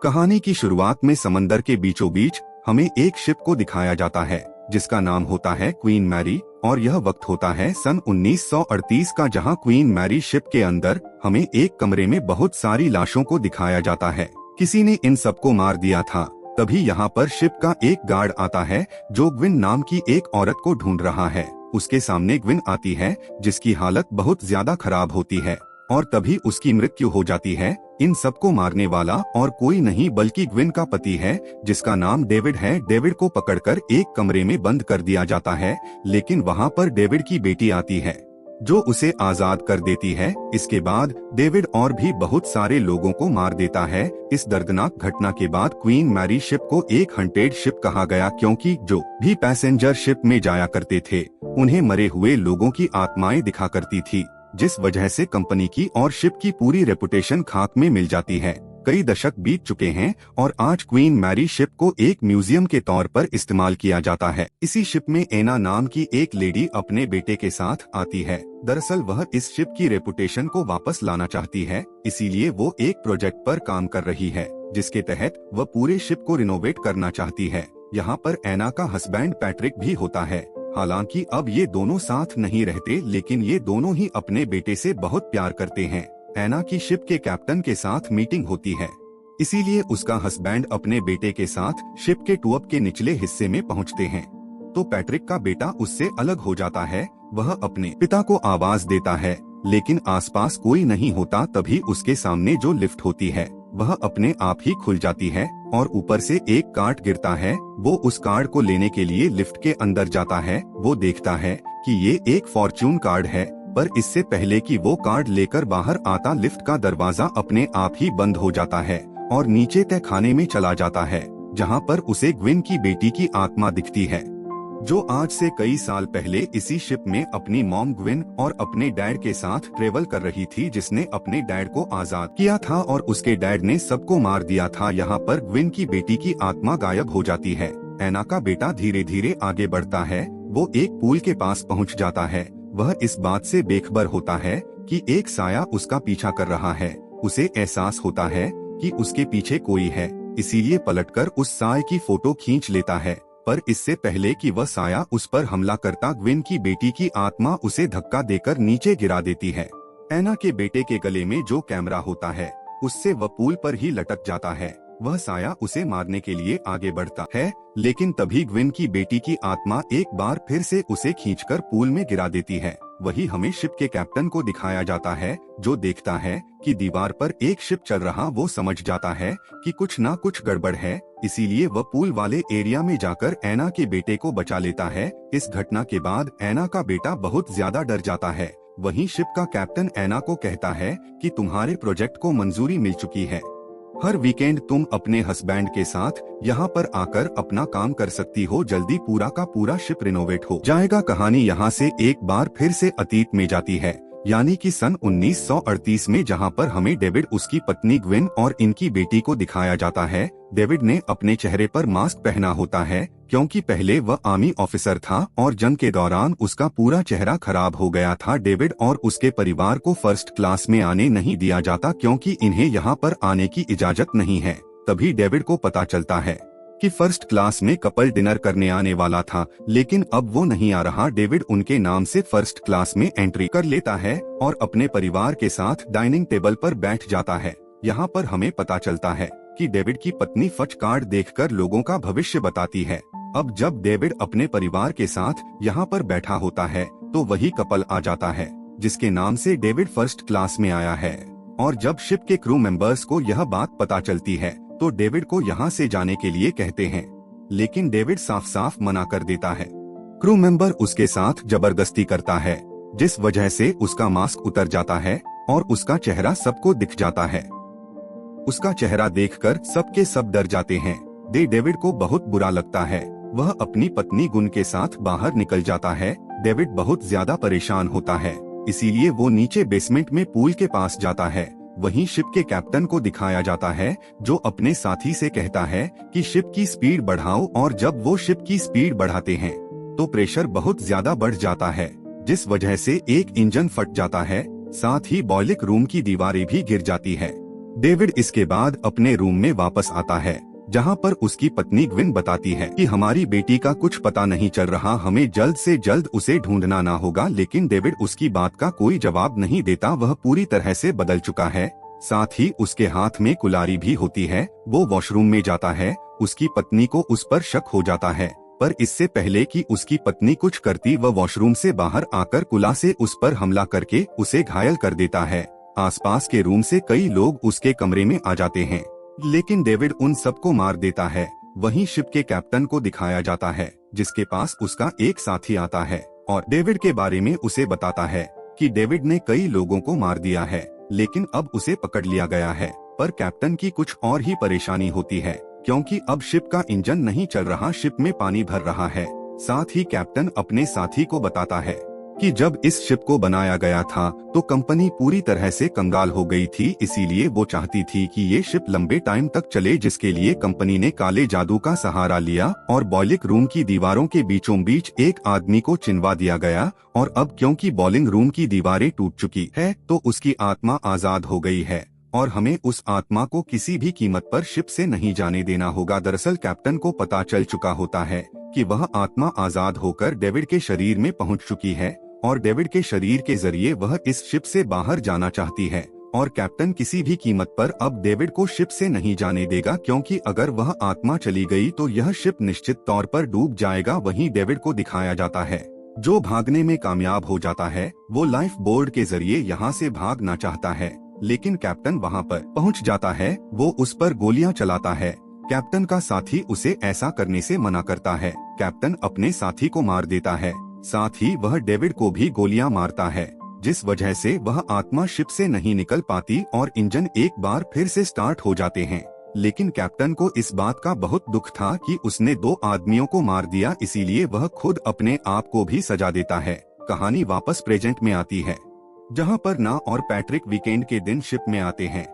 कहानी की शुरुआत में समंदर के बीचों बीच हमें एक शिप को दिखाया जाता है जिसका नाम होता है क्वीन मैरी, और यह वक्त होता है सन 1938 का, जहां क्वीन मैरी शिप के अंदर हमें एक कमरे में बहुत सारी लाशों को दिखाया जाता है। किसी ने इन सबको मार दिया था। तभी यहाँ पर शिप का एक गार्ड आता है जो ग्विन नाम की एक औरत को ढूंढ रहा है। उसके सामने ग्विन आती है जिसकी हालत बहुत ज्यादा खराब होती है और तभी उसकी मृत्यु हो जाती है। इन सबको मारने वाला और कोई नहीं बल्कि ग्विन का पति है जिसका नाम डेविड है। डेविड को पकड़कर एक कमरे में बंद कर दिया जाता है, लेकिन वहाँ पर डेविड की बेटी आती है जो उसे आजाद कर देती है। इसके बाद डेविड और भी बहुत सारे लोगों को मार देता है। इस दर्दनाक घटना के बाद क्वीन मैरी शिप को एक हंटेड शिप कहा गया, क्योंकि जो भी पैसेंजर शिप में जाया करते थे उन्हें मरे हुए लोगों की आत्माएं दिखा करती थी, जिस वजह से कंपनी की और शिप की पूरी रेपुटेशन खाक में मिल जाती है। कई दशक बीत चुके हैं और आज क्वीन मैरी शिप को एक म्यूजियम के तौर पर इस्तेमाल किया जाता है। इसी शिप में एना नाम की एक लेडी अपने बेटे के साथ आती है। दरअसल वह इस शिप की रेपुटेशन को वापस लाना चाहती है, इसीलिए वो एक प्रोजेक्ट पर काम कर रही है जिसके तहत वह पूरे शिप को रिनोवेट करना चाहती है। यहाँ पर एना का हस्बैंड पैट्रिक भी होता है। हालांकि अब ये दोनों साथ नहीं रहते, लेकिन ये दोनों ही अपने बेटे से बहुत प्यार करते हैं। एना की शिप के कैप्टन के साथ मीटिंग होती है, इसीलिए उसका हस्बैंड अपने बेटे के साथ शिप के टूअप के निचले हिस्से में पहुंचते हैं। तो पैट्रिक का बेटा उससे अलग हो जाता है। वह अपने पिता को आवाज देता है, लेकिन आसपास कोई नहीं होता। तभी उसके सामने जो लिफ्ट होती है वह अपने आप ही खुल जाती है और ऊपर से एक कार्ड गिरता है। वो उस कार्ड को लेने के लिए लिफ्ट के अंदर जाता है। वो देखता है कि ये एक फॉर्च्यून कार्ड है, पर इससे पहले कि वो कार्ड लेकर बाहर आता, लिफ्ट का दरवाजा अपने आप ही बंद हो जाता है और नीचे तय खाने में चला जाता है, जहाँ पर उसे ग्विन की बेटी की आत्मा दिखती है, जो आज से कई साल पहले इसी शिप में अपनी मॉम ग्विन और अपने डैड के साथ ट्रेवल कर रही थी, जिसने अपने डैड को आजाद किया था और उसके डैड ने सबको मार दिया था। यहाँ पर ग्विन की बेटी की आत्मा गायब हो जाती है। एना का बेटा धीरे धीरे आगे बढ़ता है। वो एक पूल के पास पहुँच जाता है। वह इस बात से बेखबर होता है कि एक साया उसका पीछा कर रहा है। उसे एहसास होता है कि उसके पीछे कोई है, इसीलिए पलटकर उस साए की फोटो खींच लेता है। पर इससे पहले कि वह साया उस पर हमला करता, ग्विन की बेटी की आत्मा उसे धक्का देकर नीचे गिरा देती है। एना के बेटे के गले में जो कैमरा होता है उससे वह पूल पर ही लटक जाता है। वह साया उसे मारने के लिए आगे बढ़ता है, लेकिन तभी ग्विन की बेटी की आत्मा एक बार फिर से उसे खींचकर पूल में गिरा देती है। वही हमें शिप के कैप्टन को दिखाया जाता है, जो देखता है कि दीवार पर एक शिप चल रहा। वो समझ जाता है कि कुछ ना कुछ गड़बड़ है, इसीलिए वह पूल वाले एरिया में जाकर एना के बेटे को बचा लेता है। इस घटना के बाद एना का बेटा बहुत ज्यादा डर जाता है। वहीं शिप का कैप्टन एना को कहता है कि तुम्हारे प्रोजेक्ट को मंजूरी मिल चुकी है। हर वीकेंड तुम अपने हस्बैंड के साथ यहाँ पर आकर अपना काम कर सकती हो। जल्दी पूरा का पूरा शिप रिनोवेट हो जाएगा। कहानी यहाँ से एक बार फिर से अतीत में जाती है, यानी कि सन 1938 में, जहाँ पर हमें डेविड, उसकी पत्नी ग्विन और इनकी बेटी को दिखाया जाता है। डेविड ने अपने चेहरे पर मास्क पहना होता है, क्योंकि पहले वह आर्मी ऑफिसर था और जंग के दौरान उसका पूरा चेहरा खराब हो गया था। डेविड और उसके परिवार को फर्स्ट क्लास में आने नहीं दिया जाता, क्योंकि इन्हें यहाँ पर आने की इजाजत नहीं है। तभी डेविड को पता चलता है कि फर्स्ट क्लास में कपल डिनर करने आने वाला था, लेकिन अब वो नहीं आ रहा। डेविड उनके नाम से फर्स्ट क्लास में एंट्री कर लेता है और अपने परिवार के साथ डाइनिंग टेबल पर बैठ जाता है। यहाँ पर हमें पता चलता है कि डेविड की पत्नी फच कार्ड देखकर लोगों का भविष्य बताती है। अब जब डेविड अपने परिवार के साथ यहाँ पर बैठा होता है तो वही कपल आ जाता है जिसके नाम से डेविड फर्स्ट क्लास में आया है। और जब शिप के क्रू मेंबर्स को यह बात पता चलती है तो डेविड को यहाँ से जाने के लिए कहते हैं, लेकिन डेविड साफ साफ मना कर देता है। क्रू मेंबर उसके साथ जबरदस्ती करता है, जिस वजह से उसका मास्क उतर जाता है और उसका चेहरा सबको दिख जाता है। उसका चेहरा देखकर सबके सब डर जाते हैं। डेविड को बहुत बुरा लगता है। वह अपनी पत्नी गुन के साथ बाहर निकल जाता है। डेविड बहुत ज्यादा परेशान होता है, इसीलिए वो नीचे बेसमेंट में पूल के पास जाता है। वहीं शिप के कैप्टन को दिखाया जाता है, जो अपने साथी से कहता है कि शिप की स्पीड बढ़ाओ, और जब वो शिप की स्पीड बढ़ाते हैं तो प्रेशर बहुत ज्यादा बढ़ जाता है, जिस वजह से एक इंजन फट जाता है। साथ ही बॉयलिंग रूम की दीवारें भी गिर जाती है। डेविड इसके बाद अपने रूम में वापस आता है, जहां पर उसकी पत्नी ग्विन बताती है कि हमारी बेटी का कुछ पता नहीं चल रहा, हमें जल्द से जल्द उसे ढूंढना ना होगा। लेकिन डेविड उसकी बात का कोई जवाब नहीं देता, वह पूरी तरह से बदल चुका है। साथ ही उसके हाथ में कुल्हाड़ी भी होती है। वो वॉशरूम में जाता है। उसकी पत्नी को उस पर शक हो जाता है, पर इससे पहले कि उसकी पत्नी कुछ करती, वह वॉशरूम से बाहर आकर कुल्हाड़ी से उस पर हमला करके उसे घायल कर देता है। आसपास के रूम से कई लोग उसके कमरे में आ जाते हैं, लेकिन डेविड उन सबको मार देता है। वहीं शिप के कैप्टन को दिखाया जाता है, जिसके पास उसका एक साथी आता है और डेविड के बारे में उसे बताता है कि डेविड ने कई लोगों को मार दिया है, लेकिन अब उसे पकड़ लिया गया है। पर कैप्टन की कुछ और ही परेशानी होती है, क्योंकि अब शिप का इंजन नहीं चल रहा, शिप में पानी भर रहा है। साथ ही कैप्टन अपने साथी को बताता है कि जब इस शिप को बनाया गया था तो कंपनी पूरी तरह से कंगाल हो गई थी, इसीलिए वो चाहती थी कि ये शिप लंबे टाइम तक चले, जिसके लिए कंपनी ने काले जादू का सहारा लिया और बॉयलिंग रूम की दीवारों के बीचों बीच एक आदमी को चिनवा दिया गया। और अब क्योंकि बॉयलिंग रूम की दीवारें टूट चुकी है तो उसकी आत्मा आजाद हो गई है और हमें उस आत्मा को किसी भी कीमत पर शिप से नहीं जाने देना होगा। दरअसल कैप्टन को पता चल चुका होता है कि वह आत्मा आजाद होकर डेविड के शरीर में पहुंच चुकी है और डेविड के शरीर के जरिए वह इस शिप से बाहर जाना चाहती है। और कैप्टन किसी भी कीमत पर अब डेविड को शिप से नहीं जाने देगा, क्योंकि अगर वह आत्मा चली गई तो यह शिप निश्चित तौर पर डूब जाएगा। वहीं डेविड को दिखाया जाता है जो भागने में कामयाब हो जाता है। वो लाइफ बोर्ड के जरिए यहाँ से भागना चाहता है, लेकिन कैप्टन वहाँ पर पहुँच जाता है। वो उस पर गोलियां चलाता है। कैप्टन का साथी उसे ऐसा करने से मना करता है। कैप्टन अपने साथी को मार देता है, साथ ही वह डेविड को भी गोलियां मारता है, जिस वजह से वह आत्मा शिप से नहीं निकल पाती और इंजन एक बार फिर से स्टार्ट हो जाते हैं। लेकिन कैप्टन को इस बात का बहुत दुख था कि उसने 2 आदमियों को मार दिया, इसीलिए वह खुद अपने आप को भी सजा देता है। कहानी वापस प्रेजेंट में आती है, जहां पर ना और पैट्रिक वीकेंड के दिन शिप में आते हैं,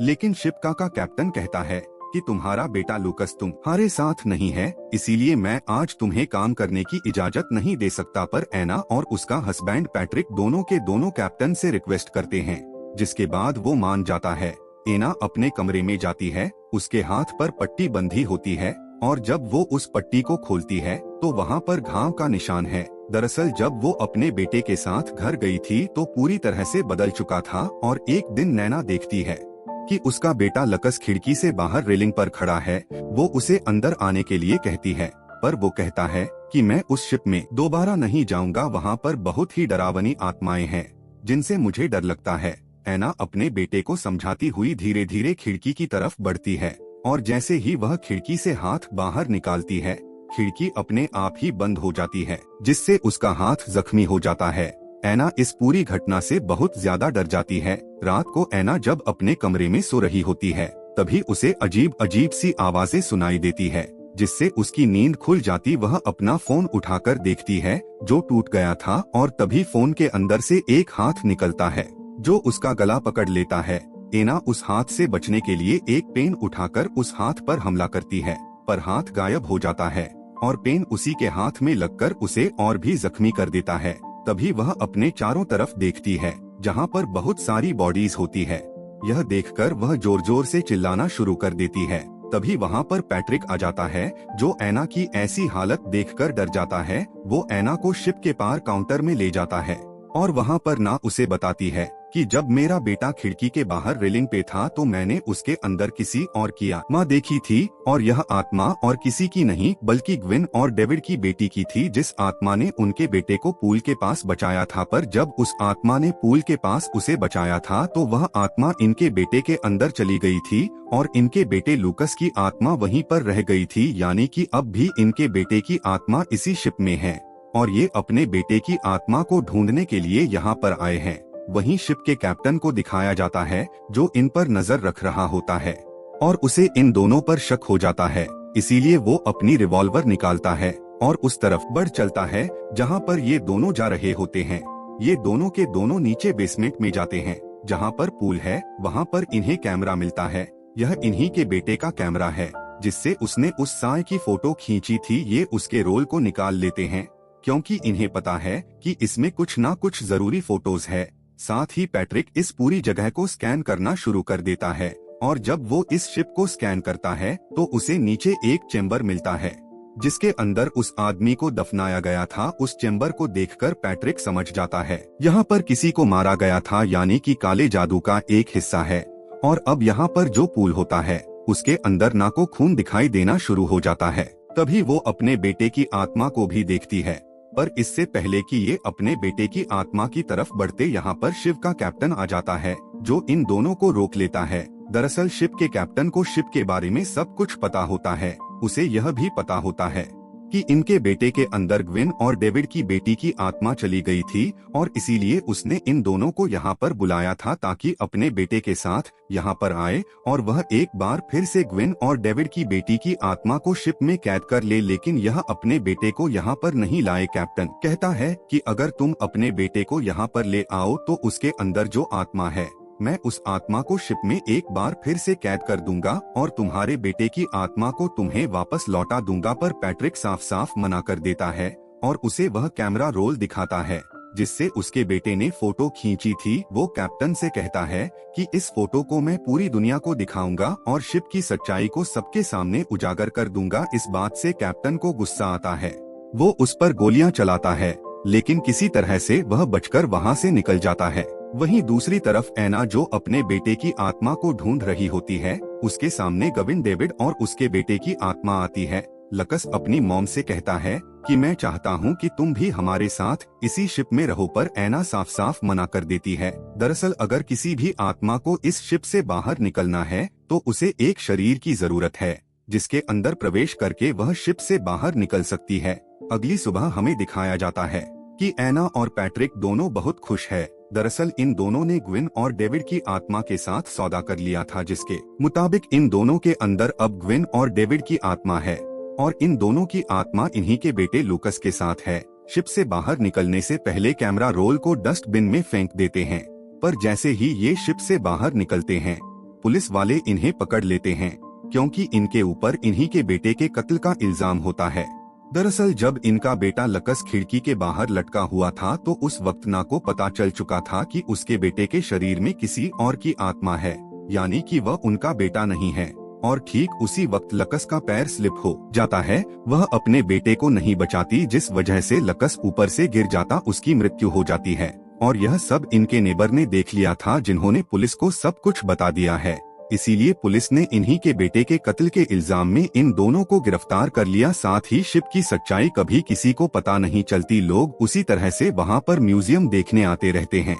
लेकिन शिप का कैप्टन कहता है कि तुम्हारा बेटा लूकस तुम्हारे साथ नहीं है, इसीलिए मैं आज तुम्हें काम करने की इजाजत नहीं दे सकता। पर एना और उसका हस्बैंड पैट्रिक दोनों के दोनों कैप्टन से रिक्वेस्ट करते हैं, जिसके बाद वो मान जाता है। एना अपने कमरे में जाती है, उसके हाथ पर पट्टी बंधी होती है और जब वो उस पट्टी को खोलती है तो वहाँ पर घाव का निशान है। दरअसल जब वो अपने बेटे के साथ घर गई थी तो पूरी तरह से बदल चुका था और एक दिन नैना देखती है कि उसका बेटा लकस खिड़की से बाहर रेलिंग पर खड़ा है। वो उसे अंदर आने के लिए कहती है, पर वो कहता है कि मैं उस शिप में दोबारा नहीं जाऊंगा, वहाँ पर बहुत ही डरावनी आत्माएं हैं जिनसे मुझे डर लगता है। एना अपने बेटे को समझाती हुई धीरे धीरे खिड़की की तरफ बढ़ती है और जैसे ही वह खिड़की से हाथ बाहर निकालती है, खिड़की अपने आप ही बंद हो जाती है, जिससे उसका हाथ जख्मी हो जाता है। एना इस पूरी घटना से बहुत ज्यादा डर जाती है। रात को एना जब अपने कमरे में सो रही होती है, तभी उसे अजीब अजीब सी आवाजें सुनाई देती है, जिससे उसकी नींद खुल जाती। वह अपना फोन उठाकर देखती है जो टूट गया था और तभी फोन के अंदर से एक हाथ निकलता है जो उसका गला पकड़ लेता है। एना उस हाथ से बचने के लिए एक पेन उठाकर उस हाथ पर हमला करती है, पर हाथ गायब हो जाता है और पेन उसी के हाथ में लगकर उसे और भी जख्मी कर देता है। तभी वह अपने चारों तरफ देखती है, जहाँ पर बहुत सारी बॉडीज होती है। यह देखकर वह जोर जोर से चिल्लाना शुरू कर देती है। तभी वहाँ पर पैट्रिक आ जाता है, जो एना की ऐसी हालत देखकर डर जाता है। वो एना को शिप के पार काउंटर में ले जाता है और वहाँ पर ना उसे बताती है कि जब मेरा बेटा खिड़की के बाहर रेलिंग पे था तो मैंने उसके अंदर किसी और की आत्मा देखी थी और यह आत्मा और किसी की नहीं बल्कि ग्विन और डेविड की बेटी की थी, जिस आत्मा ने उनके बेटे को पूल के पास बचाया था। पर जब उस आत्मा ने पूल के पास उसे बचाया था तो वह आत्मा इनके बेटे के अंदर चली गई थी और इनके बेटे लूकस की आत्मा वहीं पर रह गई थी। यानी कि अब भी इनके बेटे की आत्मा इसी शिप में है और ये अपने बेटे की आत्मा को ढूंढने के लिए यहाँ पर आए हैं। वहीं शिप के कैप्टन को दिखाया जाता है, जो इन पर नजर रख रहा होता है और उसे इन दोनों पर शक हो जाता है, इसीलिए वो अपनी रिवॉल्वर निकालता है और उस तरफ बढ़ चलता है जहां पर ये दोनों जा रहे होते हैं। ये दोनों के दोनों नीचे बेसमेंट में जाते हैं, जहां पर पूल है। वहां पर इन्हें कैमरा मिलता है। यह इन्हीं के बेटे का कैमरा है, जिससे उसने उस साए की फोटो खींची थी। ये उसके रोल को निकाल लेते हैं, क्योंकि इन्हें पता है कि इसमें कुछ ना कुछ जरूरी फोटोज है। साथ ही पैट्रिक इस पूरी जगह को स्कैन करना शुरू कर देता है और जब वो इस शिप को स्कैन करता है तो उसे नीचे एक चेम्बर मिलता है जिसके अंदर उस आदमी को दफनाया गया था। उस चेम्बर को देखकर पैट्रिक समझ जाता है यहाँ पर किसी को मारा गया था, यानी कि काले जादू का एक हिस्सा है। और अब यहाँ पर जो पूल होता है उसके अंदर ना को खून दिखाई देना शुरू हो जाता है। तभी वो अपने बेटे की आत्मा को भी देखती है, पर इससे पहले कि ये अपने बेटे की आत्मा की तरफ बढ़ते यहाँ पर शिप का कैप्टन आ जाता है जो इन दोनों को रोक लेता है। दरअसल शिप के कैप्टन को शिप के बारे में सब कुछ पता होता है। उसे यह भी पता होता है कि इनके बेटे के अंदर ग्विन और डेविड की बेटी की आत्मा चली गई थी और इसीलिए उसने इन दोनों को यहाँ पर बुलाया था ताकि अपने बेटे के साथ यहाँ पर आए और वह एक बार फिर से ग्विन और डेविड की बेटी की आत्मा को शिप में कैद कर ले। लेकिन यह अपने बेटे को यहाँ पर नहीं लाए। कैप्टन कहता है कि अगर तुम अपने बेटे को यहाँ पर ले आओ तो उसके अंदर जो आत्मा है मैं उस आत्मा को शिप में एक बार फिर से कैद कर दूंगा और तुम्हारे बेटे की आत्मा को तुम्हें वापस लौटा दूंगा। पर पैट्रिक साफ साफ मना कर देता है और उसे वह कैमरा रोल दिखाता है जिससे उसके बेटे ने फोटो खींची थी। वो कैप्टन से कहता है कि इस फोटो को मैं पूरी दुनिया को दिखाऊंगा और शिप की सच्चाई को सबके सामने उजागर कर दूंगा। इस बात से कैप्टन को गुस्सा आता है, वो उस पर गोलियां चलाता है लेकिन किसी तरह से वह बचकर वहां से निकल जाता है। वहीं दूसरी तरफ एना जो अपने बेटे की आत्मा को ढूंढ रही होती है, उसके सामने गविन, डेविड और उसके बेटे की आत्मा आती है। लकस अपनी मॉम से कहता है कि मैं चाहता हूं कि तुम भी हमारे साथ इसी शिप में रहो, पर एना साफ साफ मना कर देती है। दरअसल अगर किसी भी आत्मा को इस शिप से बाहर निकलना है तो उसे एक शरीर की जरूरत है जिसके अंदर प्रवेश करके वह शिप से बाहर निकल सकती है। अगली सुबह हमें दिखाया जाता है कि एना और पैट्रिक दोनों बहुत खुश है। दरअसल इन दोनों ने ग्विन और डेविड की आत्मा के साथ सौदा कर लिया था जिसके मुताबिक इन दोनों के अंदर अब ग्विन और डेविड की आत्मा है और इन दोनों की आत्मा इन्हीं के बेटे लूकस के साथ है। शिप से बाहर निकलने से पहले कैमरा रोल को डस्टबिन में फेंक देते हैं, पर जैसे ही ये शिप से बाहर निकलते हैं पुलिस वाले इन्हें पकड़ लेते हैं क्योंकि इनके ऊपर इन्हीं के बेटे के कत्ल का इल्जाम होता है। दरअसल जब इनका बेटा लकस खिड़की के बाहर लटका हुआ था तो उस वक्त ना को पता चल चुका था कि उसके बेटे के शरीर में किसी और की आत्मा है, यानी कि वह उनका बेटा नहीं है। और ठीक उसी वक्त लकस का पैर स्लिप हो जाता है। वह अपने बेटे को नहीं बचाती जिस वजह से लकस ऊपर से गिर जाता, उसकी मृत्यु हो जाती है। और यह सब इनके नेबर ने देख लिया था जिन्होंने पुलिस को सब कुछ बता दिया है। इसीलिए पुलिस ने इन्हीं के बेटे के कत्ल के इल्जाम में इन दोनों को गिरफ्तार कर लिया। साथ ही शिप की सच्चाई कभी किसी को पता नहीं चलती। लोग उसी तरह से वहां पर म्यूजियम देखने आते रहते हैं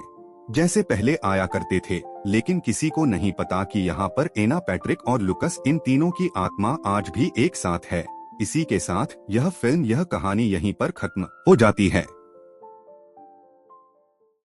जैसे पहले आया करते थे, लेकिन किसी को नहीं पता कि यहाँ पर एना, पैट्रिक और लुकस, इन तीनों की आत्मा आज भी एक साथ है। इसी के साथ यह फिल्म, यह कहानी यहीं पर खत्म हो जाती है।